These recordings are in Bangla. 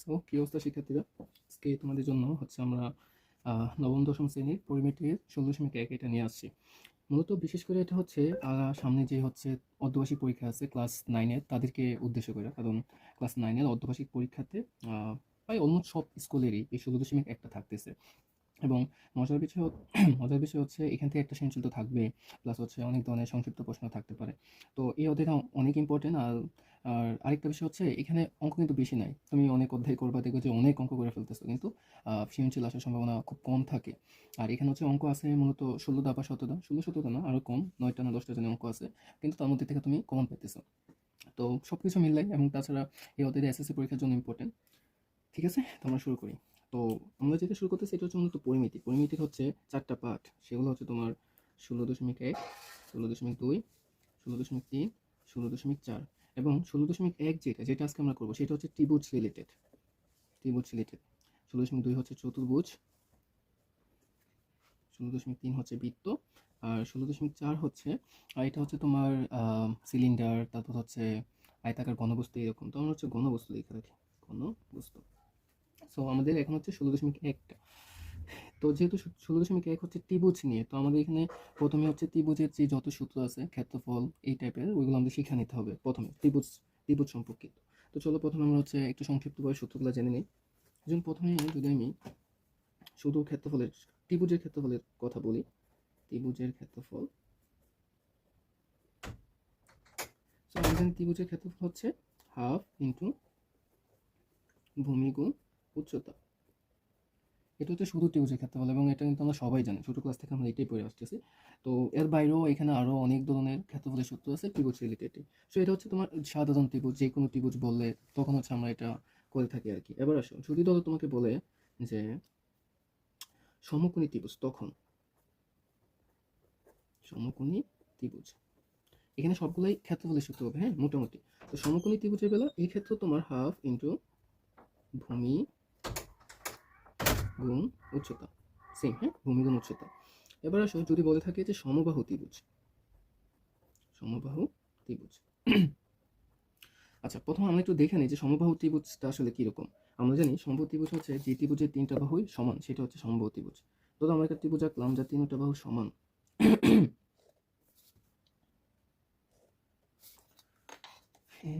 সো কি অবস্থা শিক্ষার্থীরা, আজকে তোমাদের জন্য হচ্ছে আমরা নবম দশম শ্রেণীর পরিমেটের 16.1 এটা নিয়ে আসছি। মূলত বিশেষ করে এটা হচ্ছে সামনে যে হচ্ছে অর্ধবার্ষিক পরীক্ষা আছে ক্লাস 9-এর, তাদেরকে উদ্দেশ্য করে। কারণ ক্লাস 9-এর অর্ধবার্ষিক পরীক্ষাতে প্রায় অলমোস্ট সব স্কুলেরই এই 16.1টা থাকতেছে। এবং মজার বিষয় মজার বিষয় হচ্ছে এখান থেকে একটা সৃজনশীল তো থাকবে, প্লাস হচ্ছে অনেক ধরনের সংক্ষিপ্ত প্রশ্ন থাকতে পারে। তো এই অধ্যায়টা অনেক ইম্পর্টেন্ট। আর আর আরেকটা বিষয় হচ্ছে এখানে অঙ্ক কিন্তু বেশি নাই। তুমি অনেক অধ্যায় করবা, দেখবে যে অনেক অঙ্ক করে ফেলতেছো, কিন্তু সৃজনশীল আসার সম্ভাবনা খুব কম থাকে। আর এখানে হচ্ছে অঙ্ক আছে মূলত 16টা বা 17টা, 16-17টা না, আরও কম, 9টা না 10টা জানি অঙ্ক আছে, কিন্তু তার মধ্যে থেকে তুমি কমন পেতেছো। তো সব কিছু মিললাই, এবং তাছাড়া এই অধ্যায়টা এসএসসি পরীক্ষার জন্য ইম্পর্টেন্ট। ঠিক আছে, তো আমরা শুরু করি। তো আমরা যেটা শুরু করতেছি এটা হচ্ছে মূলত পরিমিতি। পরিমিতির হচ্ছে 4টা পার্ট, সেগুলো হচ্ছে তোমার 16.1, 16.2, 16.3, 16.4 এবং 16.1 যেটা যেটা আজকে আমরা করবো সেটা হচ্ছে ত্রিভুজ রিলেটেড। ত্রিভুজ রিলেটেড 16.2 হচ্ছে চতুর্ভুজ, 16.3 হচ্ছে বৃত্ত, আর 16.4 হচ্ছে এটা হচ্ছে তোমার সিলিন্ডার, তারপর হচ্ছে আয়তাকার ঘনবস্তু, এরকম। তো আমরা হচ্ছে ঘনবস্তু লিখে রাখি, ঘনবস্তু। সো আমাদের এখন হচ্ছে 16.1টা। তো যেহেতু 16.1 হচ্ছে ত্রিভুজ নিয়ে, তো আমাদের এখানে প্রথমে হচ্ছে ত্রিভুজের যে যত সূত্র আছে, ক্ষেত্রফল, এই টাইপের, ওইগুলো আমাদের শিখে নিতে হবে প্রথমে, ত্রিভুজ ত্রিভুজ সম্পর্কিত। তো চলো প্রথমে আমরা হচ্ছে একটু সংক্ষিপ্তভাবে সূত্রগুলো জেনে নিই। যেমন প্রথমে যদি আমি শুধু ক্ষেত্রফলের, ত্রিভুজের ক্ষেত্রফলের কথা বলি, ত্রিভুজের ক্ষেত্রফল। সো আমরা জানি ত্রিভুজের ক্ষেত্রফল হচ্ছে হাফ ইন্টু ভূমি গুণ উচ্চতা। এটা হচ্ছে শুধু ত্রিভুজের ক্ষেত্রফল, এবং এটা কিন্তু আমরা সবাই জানি, ছোটো ক্লাস থেকে আমরা এটাই পড়ে আসতেছি। তো এর বাইরেও এখানে আরও অনেক ধরনের ক্ষেত্রফলের সূত্র আছে ত্রিভুজ রিলেটেড। সো এটা হচ্ছে তোমার সাধারণ ত্রিভুজ, যে কোনো ত্রিভুজ বললে তখন হচ্ছে আমরা এটা করে থাকি আর কি। এবার আসো, যদি ধরো তোমাকে বলে যে সমকোণী ত্রিভুজ, তখন সমকোণী ত্রিভুজ, এখানে সবগুলাই ক্ষেত্রফলের সূত্র হবে, হ্যাঁ, মোটামুটি। তো সমকোণী ত্রিভুজের বেলা এই ক্ষেত্রে তোমার হাফ ইন্টু ভূমি গুণ উচ্চতা, সেম, হ্যাঁ, ভূমি গুণ উচ্চতা। এবার আসো, যদি বলে থাকে যে সমবাহু ত্রিভুজ, সমবাহু ত্রিভুজ। আচ্ছা, প্রথমে আমরা একটু দেখে নিই যে সমবাহু ত্রিভুজটা আসলে কিরকম। আমরা জানি সমবাহু ত্রিভুজ হচ্ছে যে ত্রিভুজের 3টা বাহুই সমান, সেটা হচ্ছে সমবাহু ত্রিভুজ। ধরো আমরা একটা ত্রিভুজ আঁকলাম যার 3টা বাহু সমান, এ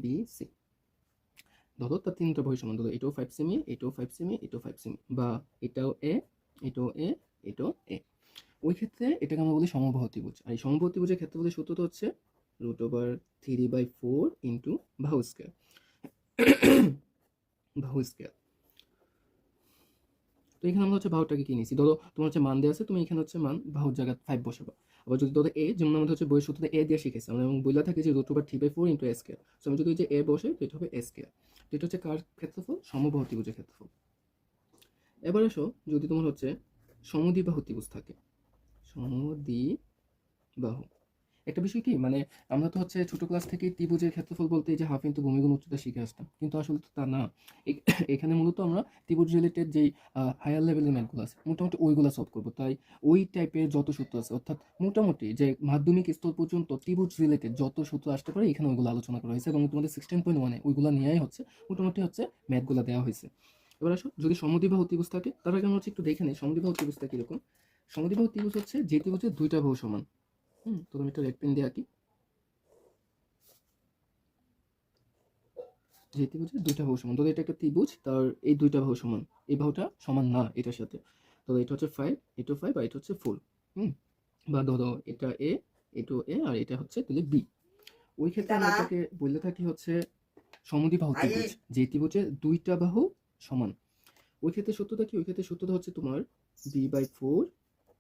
বি সি। ধরো তার 3টা বাহু সমান, ধরো এটাও 5 সেমি, এটাও 5 সেমি, এটাও 5 সেমি, বা এটাও এ, এটাও এ, এটাও এ। ওই ক্ষেত্রে এটাকে আমরা বলি সমবাহু ত্রিভুজ। আর এই সমবাহু ত্রিভুজের ক্ষেত্রফলের সূত্রটা হচ্ছে √3/4 ইন্টু বাহু স্কয়ার, বাহু স্কয়ার। তো এখানে আমরা হচ্ছে বাহুটাকে কি নিয়েছি, ধরো তোমার হচ্ছে মান দেওয়া আছে, তুমি এখানে হচ্ছে মান বাহুর জায়গায় 5 বসাবা। আবার যদি ধরো এ, যেমন আমাদের হচ্ছে বইয়ের সূত্রতে এ দিয়ে শিখেছি আমরা, এবং বইলা থাকে যে √3/4 ইন্টু এ স্কয়ার। সো আমি যদি যে এ বসে, তো এটা হবে এ স্কয়ার। তো এটা হচ্ছে কার ক্ষেত্রফল? সমবাহু ত্রিভুজের ক্ষেত্রফল। এবার আসো, যদি তোমার হচ্ছে সমদ্বিবাহু ত্রিভুজ থাকে, সমদ্বিবাহু, একটা বিষয় কি, মানে আমরা তো হচ্ছে ছোট ক্লাস থেকে ত্রিভুজের ক্ষেত্রফল বলতে এই যে হাফ ইন্টু ভূমি গুণ উচ্চতা শিখে আসতাম, কিন্তু আসলে তো তা না। এখানে মূলত আমরা ত্রিভুজ রিলেটেড যেই হায়ার লেভেলের ম্যাথগুলো আছে মোটামুটি ওইগুলো সলভ করবো। তাই ওই টাইপের যত সূত্র আছে, অর্থাৎ মোটামুটি যে মাধ্যমিক স্তর পর্যন্ত ত্রিভুজ রিলেটেড যত সূত্র আসতে পারে এখানে ওইগুলো আলোচনা করা হয়েছে, এবং তোমাদের 16.1-এ ওইগুলো নিয়েই হচ্ছে মোটামুটি হচ্ছে ম্যাথগুলো দেওয়া হয়েছে। এবার আসো, যদি সমদ্বিবাহু ত্রিভুজ থাকে, তার আগে আমরা হচ্ছে একটু দেখে নিই সমদ্বিবাহু ত্রিভুজটা কিরকম। সমদ্বিবাহু ত্রিভুজ হচ্ছে যে ত্রিভুজের 2টা বাহু সমান। তো আমি একটা রেড পেন দিয়ে আঁকি। যে ত্রিভুজের 2টা বাহু সমান, ধরো এটা একটা ত্রিভুজ, তার এই 2টা বাহু সমান, এই বাহুটা সমান না এটার সাথে, তো এটা হচ্ছে 5, এটা 5, আর এটা হচ্ছে 4। বা ধরো এটা এ, এটা এ, আর এটা হচ্ছে তাহলে বি। ওই ক্ষেত্রে আমরা এটাকে বলতে থাকি হচ্ছে সমদ্বিবাহু ত্রিভুজ, যে ত্রিভুজের 2টা বাহু সমান। ওই ক্ষেত্রে সূত্রটা কি, ওই ক্ষেত্রে সূত্রটা হচ্ছে তোমার b/4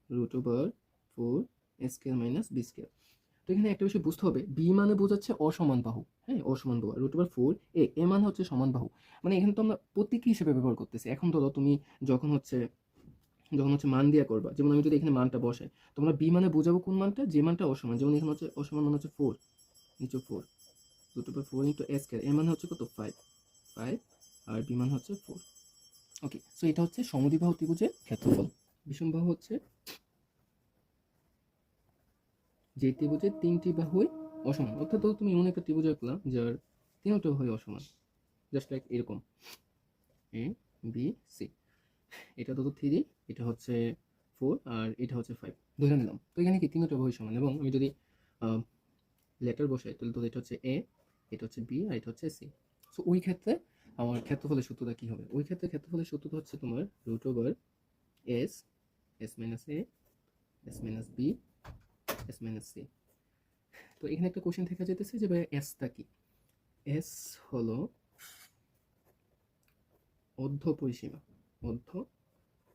√4 a square minus b square. তো এখানে একটা বিষয় বুঝতে হবে, বি মানে বোঝাচ্ছে অসমান বাহু, হ্যাঁ, অসমান বাহু। √4 এ, এ মানে হচ্ছে সমান বাহু। মানে এখানে তো আমরা প্রতীকী হিসেবে ব্যবহার করতেছি। এখন ধরো তুমি যখন হচ্ছে মান দিয়ে করবা, যেমন আমি যদি এখানে মানটা বসাই, তোমরা বি মানে বোঝাবো কোন মানটা, যে মানটা অসমান। যেমন এখানে হচ্ছে অসমান মানে হচ্ছে 4, নিচে 4, √4 ইন্টু এ স্কয়ার, এ মানে হচ্ছে কত 5, আর বি মানে হচ্ছে 4। ওকে, সো এটা হচ্ছে সমদ্বিবাহু ত্রিভুজের ক্ষেত্রফল। বিষমবাহু হচ্ছে যে ত্রিভুজের 3টি বাহুই অসমান, অর্থাৎ ধরো তুমি এমন একটা ত্রিভুজ আঁকলা যার 3টা বাহুই অসমান। জাস্ট লাইক এরকম এ বি সি, এটা তো 3, এটা হচ্ছে 4, আর এটা হচ্ছে 5 ধরে নিলাম। তো এখানে কি তিনটা বাহু সমান, এবং আমি যদি লেটার বসাই তাহলে তো এটা হচ্ছে এ, এটা হচ্ছে বি, আর এটা হচ্ছে সি। সো ওই ক্ষেত্রে আমার ক্ষেত্রফলের সূত্রটা কি হবে? ওই ক্ষেত্রে ক্ষেত্রফলের সূত্রটা হচ্ছে তোমার root over s, s minus a, s minus b, s minus c. তো এখানে একটা কোশ্চেন থেকে যেতেছে যে ভাই এসটা কি? এস হলো অর্ধ পরিসীমা, অর্ধ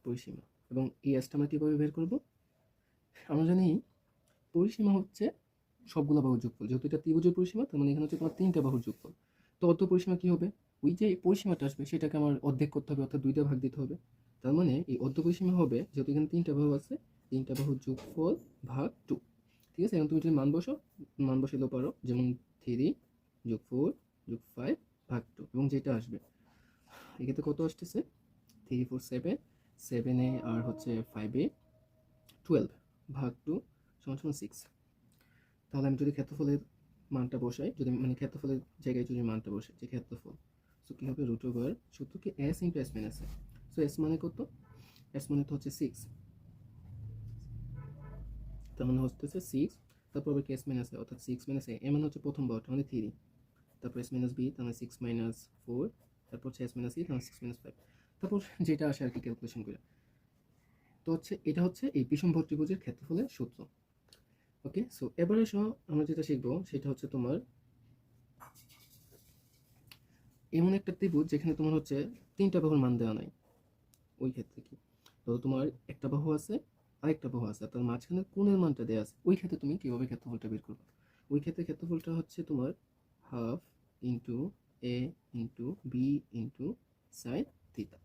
পরিসীমা। এবং এই এসটা আমরা কীভাবে বের করব? আমরা জানি পরিসীমা হচ্ছে সবগুলো বাহুর যোগফল, যেহেতু এটা ত্রিভুজের পরিসীমা, তার মানে এখানে হচ্ছে তোমার 3টা বাহুর যোগফল। তো অর্ধ পরিসীমা কি হবে? ওই যে পরিসীমাটা আসবে সেটাকে আমার অর্ধেক করতে হবে, অর্থাৎ 2টা ভাগ দিতে হবে। তার মানে এই অর্ধ পরিসীমা হবে, যেহেতু এখানে 3টা বাহু আছে, 3টা বাহুর যোগফল ভাগ 2। ঠিক আছে, এখন তুমি যদি মান বসো, মান বসাইলেও পারো, যেমন 3 যোগ 4 যোগ 5 ভাগ 2, এবং যেটা আসবে এক্ষেত্রে কত আসতেছে? 3 4 7, 7 আর হচ্ছে 5 12 ভাগ 2 সমান সমান 6। তাহলে আমি যদি ক্ষেত্রফলের মানটা বসাই, যদি মানে ক্ষেত্রফলের জায়গায় যদি মানটা বসাই, যে ক্ষেত্রফল, সো কী হবে? রুট ওভার সূত্র কি এস ইন্টু এস মাইনাস এ। সো এস মানে কত? এস মানে তো হচ্ছে 6, তার মানে হচ্ছে 6, তারপর আবার কি এস মাইনাস এ, অর্থাৎ 6 মাইনাস এ মানে হচ্ছে প্রথম বারোটা মানে 3, তারপর এস মাইনাস বি, তার মানে 6 মাইনাস 4, তারপর হচ্ছে এস মাইনাস সি, তার মানে 6 মাইনাস 5, তারপর যেটা আসে আর কি ক্যালকুলেশন করে। তো হচ্ছে এটা হচ্ছে এই বিষমবাহু ত্রিভুজের ক্ষেত্রফলের সূত্র। ওকে, সো এবারে আমরা যেটা শিখবো সেটা হচ্ছে তোমার এমন একটা ত্রিভুজ যেখানে তোমার হচ্ছে 3টা বাহুর মান দেওয়া নাই। ওই ক্ষেত্রে কি, ধরো তোমার একটা বাহু আছে, আরেকটা বাহু আছে, তার মাঝখানে কোণের মানটা দেওয়া আছে, ওই ক্ষেত্রে তুমি কিভাবে ক্ষেত্রফলটা বের করবে? ওই ক্ষেত্রে ক্ষেত্রফলটা হচ্ছে তোমার half into a into b into sine theta.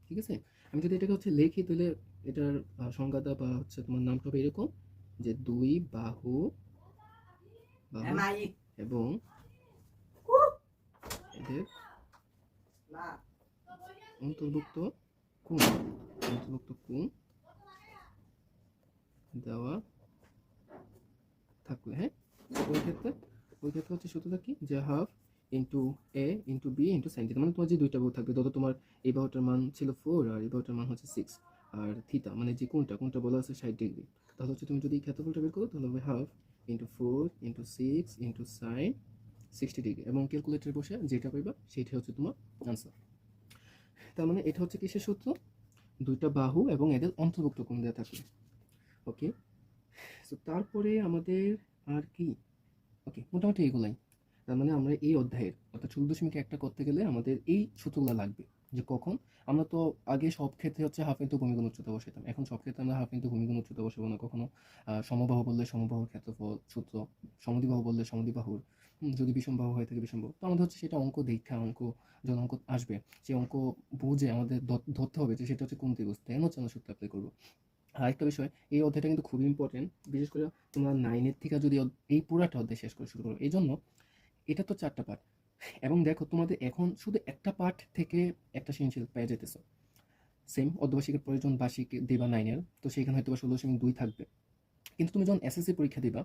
ঠিক আছে, আমি যদি এটাকে হচ্ছে লিখি তাহলে এটার সংজ্ঞাটা বা হচ্ছে তোমার নামটা হবে এরকম, যে দুই বাহু এবং এদের অন্তর্ভুক্ত কোণ, অন্তর্ভুক্ত কোণ দেওয়া থাকলে, হ্যাঁ, ওই ক্ষেত্রে হচ্ছে সূত্রটা কি, যে half into a into b into sine theta. মানে তোমার যে দুইটা বাহু থাকবে, ধরো তোমার এই বাহুটার মান ছিল 4 আর এই বাহুটার মান হচ্ছে 6, আর থিটা মানে যে কোণটা বলা আছে 60°, তাহলে হচ্ছে তুমি যদি ক্ষেত্রফলটা বের করো তাহলে হবে half into 4 into 6 into sign 60°, এবং ক্যালকুলেটরে বসে যেটা পাইবা সেটা হচ্ছে তোমার আনসার। তার মানে এটা হচ্ছে কিসের সূত্র? দুইটা বাহু এবং এদের অন্তর্ভুক্ত কোণ দেওয়া থাকলে। ওকে, সো তারপরে আমাদের আর কি, ওকে মোটামুটি এগুলাই। তার মানে আমরা এই অধ্যায়ের অর্থাৎ 16.1টা করতে গেলে আমাদের এই সূত্রগুলো লাগবে, যে কখন আমরা তো আগে সব ক্ষেত্রে হচ্ছে হাফ ইন্টু ভূমিগুণ উচ্চতা বসাতাম, এখন সব ক্ষেত্রে আমরা হাফ ইন্টু ভূমিগুণ উচ্চতা বসাবো না। কখনো সমবাহু বললে সমবাহুর ক্ষেত্রফল সূত্র, সমদ্বিবাহু বললে সমদ্বিবাহুর, যদি বিষমবাহু হয়ে থাকে বিষমবাহু। তো আমাদের হচ্ছে সেটা অঙ্ক দীক্ষা, যখন অঙ্ক আসবে সেই অঙ্ক বুঝে আমাদের ধরতে হবে যে সেটা হচ্ছে কোন ত্রিভুজ, দেন হচ্ছে আমরা সূত্র অ্যাপ্লাই করবো। আরেকটা বিষয়, এই অধ্যায়টা কিন্তু খুবই ইম্পর্টেন্ট, বিশেষ করে তোমরা 9-এর থেকে যদি এই পুরাটা অধ্যায় শেষ করে শুরু করো। এই জন্য এটা তো 4টা পার্ট, এবং দেখো তোমাদের এখন শুধু একটা পার্ট থেকে একটা সৃজনশীল পেয়ে যেতেছো। সেম অর্ধবার্ষিকের প্রয়োজন বার্ষিক দিবা 9-এর, তো সেখানে হয়তো 16.2 থাকবে। কিন্তু তুমি যখন এসএসসি পরীক্ষা দিবা,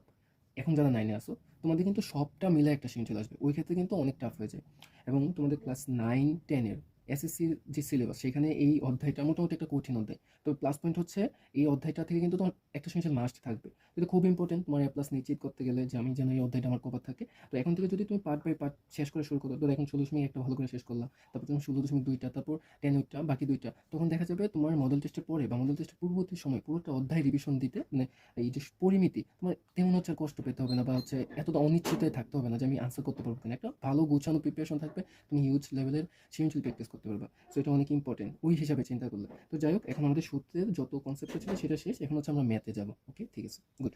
এখন যারা 9-এ আসো, তোমাদের কিন্তু সবটা মিলে একটা সৃজনশীল আসবে, ওই ক্ষেত্রে কিন্তু অনেক টাফ হয়ে যায়। এবং তোমাদের ক্লাস 9-10-এর এসএসসির যে সিলেবাস, সেখানে এই অধ্যায়টা মোটামুটি একটা কঠিন অধ্যায়। তো প্লাস পয়েন্ট হচ্ছে এই অধ্যায়টা থেকে কিন্তু তোমার একটা সৃজনশীল মাস্ট থাকবে, এটা খুব ইম্পর্টেন্ট তোমার এ প্লাস নিশ্চিত করতে গেলে, যে আমি যেন এই অধ্যায়টা আমার কভার থাকে। তো এখন থেকে যদি তুমি পার্ট বাই পার্ট শেষ করে শুরু করো, তো এখন 16.1টা ভালো করে শেষ করলাম, তারপর তুমি 16.2টা, তারপর 10-টা, বাকি 2টা, তখন দেখা যাবে তোমার মডেল টেস্টের পরে বা মডেল টেস্টের পূর্ববর্তী সময় পুরোটা অধ্যায় রিভিশন দিতে, মানে এই যে পরিমিতি, তোমার তেমন হচ্ছে আর কষ্ট পেতে হবে না, বা হচ্ছে এতটা অনিশ্চিততায় থাকতে হবে না যে আমি আনসার করতে পারবো কিনা। একটা ভালো গোছানো প্রিপারেশন থাকবে, তুমি হিউজ লেভেলের সৃজনশীল প্র্যাকটিস করতে পারবে। সো এটা অনেক ইম্পর্টেন্ট ওই হিসাবে চিন্তা করলে। তো যাই হোক, এখন আমাদের সূত্রের যত কনসেপ্ট ছিল সেটা শেষ, এখন হচ্ছে আমরা ম্যাথে যাবো। ওকে, ঠিক আছে, গুড।